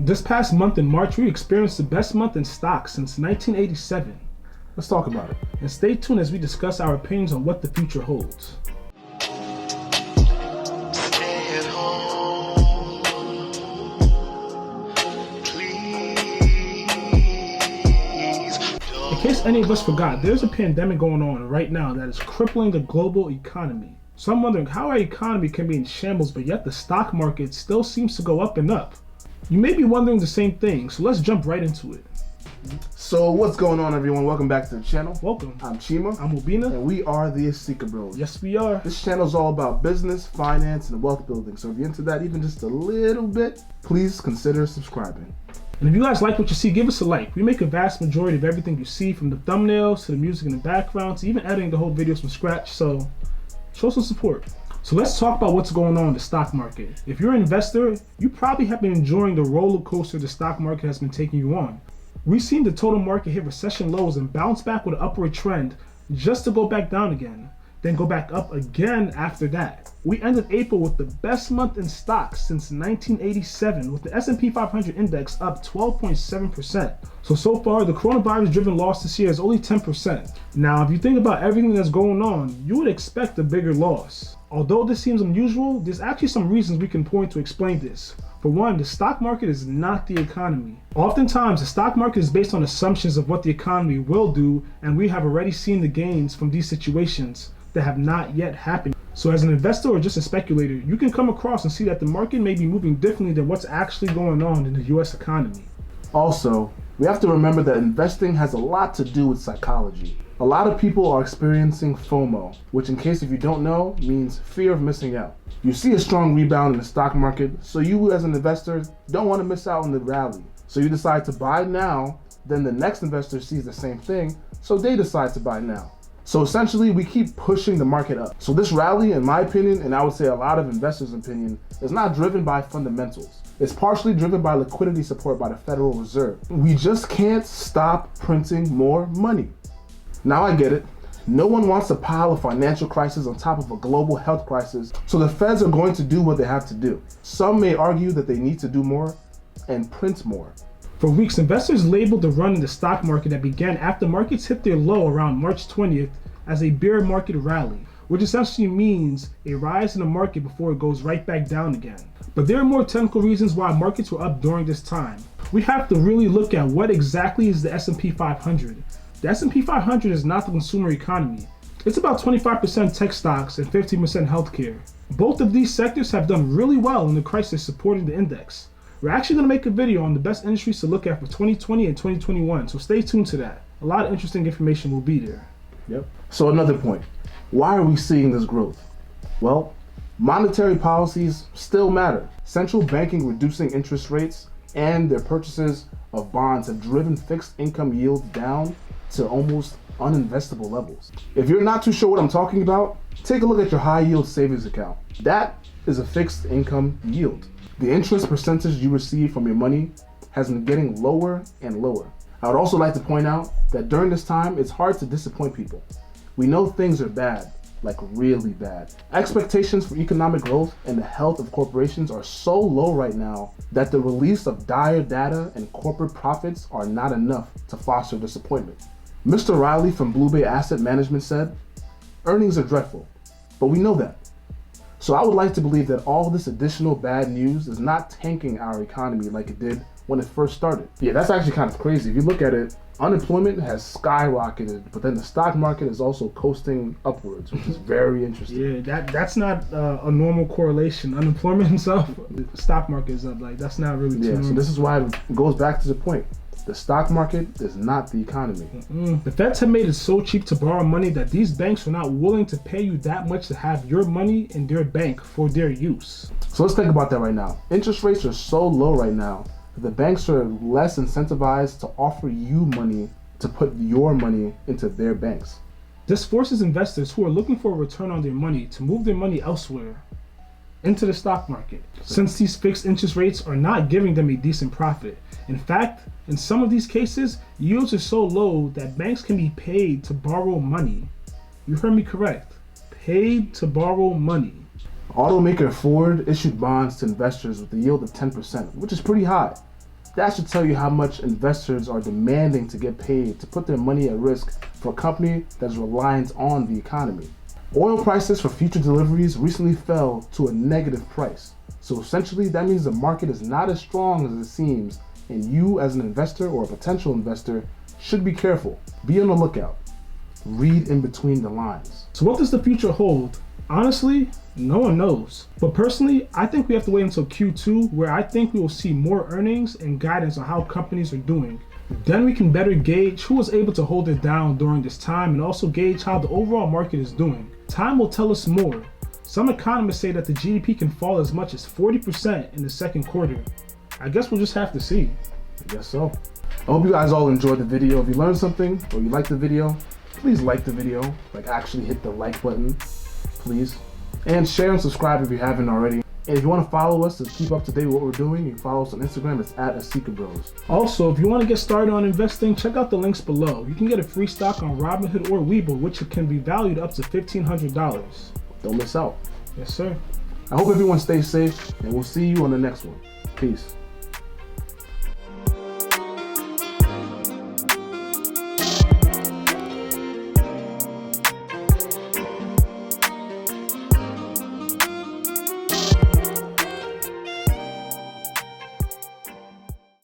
This past month in March, we experienced the best month in stocks since 1987. Let's talk about it. And stay tuned as we discuss our opinions on what the future holds. Stay at home, please. In case any of us forgot, there's a pandemic going on right now that is crippling the global economy. So I'm wondering how our economy can be in shambles, but yet the stock market still seems to go up and up. You may be wondering the same thing, so let's jump right into it. So what's going on, everyone? Welcome back to the channel. Welcome. I'm Chima. I'm Obina. And we are the Asika Bros. Yes, we are. This channel is all about business, finance, and wealth building. So if you're into that even just a little bit, please consider subscribing. And if you guys like what you see, give us a like. We make a vast majority of everything you see, from the thumbnails to the music in the background to even editing the whole videos from scratch. So show some support. So let's talk about what's going on in the stock market. If you're an investor, you probably have been enjoying the roller coaster the stock market has been taking you on. We've seen the total market hit recession lows and bounce back with an upward trend just to go back down again, then go back up again after that. We ended April with the best month in stocks since 1987, with the S&P 500 index up 12.7%. So far, the coronavirus-driven loss this year is only 10%. Now, if you think about everything that's going on, you would expect a bigger loss. Although this seems unusual, there's actually some reasons we can point to explain this. For one, the stock market is not the economy. Oftentimes, the stock market is based on assumptions of what the economy will do, and we have already seen the gains from these situations that have not yet happened. So as an investor or just a speculator, you can come across and see that the market may be moving differently than what's actually going on in the US economy. Also, we have to remember that investing has a lot to do with psychology. A lot of people are experiencing FOMO, which, in case if you don't know, means fear of missing out. You see a strong rebound in the stock market, so you as an investor don't want to miss out on the rally. So you decide to buy now, then the next investor sees the same thing, so they decide to buy now. So essentially, we keep pushing the market up. So this rally, in my opinion, and I would say a lot of investors' opinion, is not driven by fundamentals. It's partially driven by liquidity support by the Federal Reserve. We just can't stop printing more money. Now I get it. No one wants a pile of financial crisis on top of a global health crisis, so the Feds are going to do what they have to do. Some may argue that they need to do more and print more. For weeks, investors labeled the run in the stock market that began after markets hit their low around March 20th as a bear market rally, which essentially means a rise in the market before it goes right back down again. But there are more technical reasons why markets were up during this time. We have to really look at what exactly is the S&P 500. The S&P 500 is not the consumer economy. It's about 25% tech stocks and 15% healthcare. Both of these sectors have done really well in the crisis supporting the index. We're actually going to make a video on the best industries to look at for 2020 and 2021, so stay tuned to that. A lot of interesting information will be there. Yep. So another point, why are we seeing this growth? Well, monetary policies still matter. Central banking reducing interest rates and their purchases of bonds have driven fixed income yields down to almost uninvestable levels. If you're not too sure what I'm talking about, take a look at your high yield savings account. That is a fixed income yield. The interest percentage you receive from your money has been getting lower and lower. I would also like to point out that during this time, it's hard to disappoint people. We know things are bad, like really bad. Expectations for economic growth and the health of corporations are so low right now that the release of dire data and corporate profits are not enough to foster disappointment. Mr. Riley from Blue Bay Asset Management said, "Earnings are dreadful, but we know that. So I would like to believe that all this additional bad news is not tanking our economy like it did when it first started." Yeah, that's actually kind of crazy. If you look at it, unemployment has skyrocketed, but then the stock market is also coasting upwards, which is very interesting. Yeah, that's not a normal correlation. Unemployment itself, the stock market is up. Like, that's not really too Yeah, so this is why it goes back to the point. The stock market is not the economy. The Feds have made it so cheap to borrow money that these banks are not willing to pay you that much to have your money in their bank for their use. So let's think about that right now. Interest rates are so low right now that the banks are less incentivized to offer you money to put your money into their banks. This forces investors who are looking for a return on their money to move their money elsewhere into the stock market, since these fixed interest rates are not giving them a decent profit. In fact, in some of these cases, yields are so low that banks can be paid to borrow money. You heard me correct. Paid to borrow money. Automaker Ford issued bonds to investors with a yield of 10%, which is pretty high. That should tell you how much investors are demanding to get paid to put their money at risk for a company that's reliant on the economy. Oil prices for future deliveries recently fell to a negative price. So essentially that means the market is not as strong as it seems, and you as an investor or a potential investor should be careful. Be on the lookout. Read in between the lines. So what does the future hold? Honestly, no one knows. But personally, I think we have to wait until Q2, where I think we will see more earnings and guidance on how companies are doing. Then we can better gauge who was able to hold it down during this time and also gauge how the overall market is doing. Time will tell us more. Some economists say that the GDP can fall as much as 40% in the second quarter. I guess we'll just have to see. I guess so. I hope you guys all enjoyed the video. If you learned something or you liked the video, please like the video. Like, actually hit the like button, please. And share and subscribe if you haven't already. And if you want to follow us to keep up to date with what we're doing, you can follow us on Instagram. It's at Asika Bros. Also, if you want to get started on investing, check out the links below. You can get a free stock on Robinhood or Webull, which can be valued up to $1,500. Don't miss out. Yes, sir. I hope everyone stays safe, and we'll see you on the next one. Peace.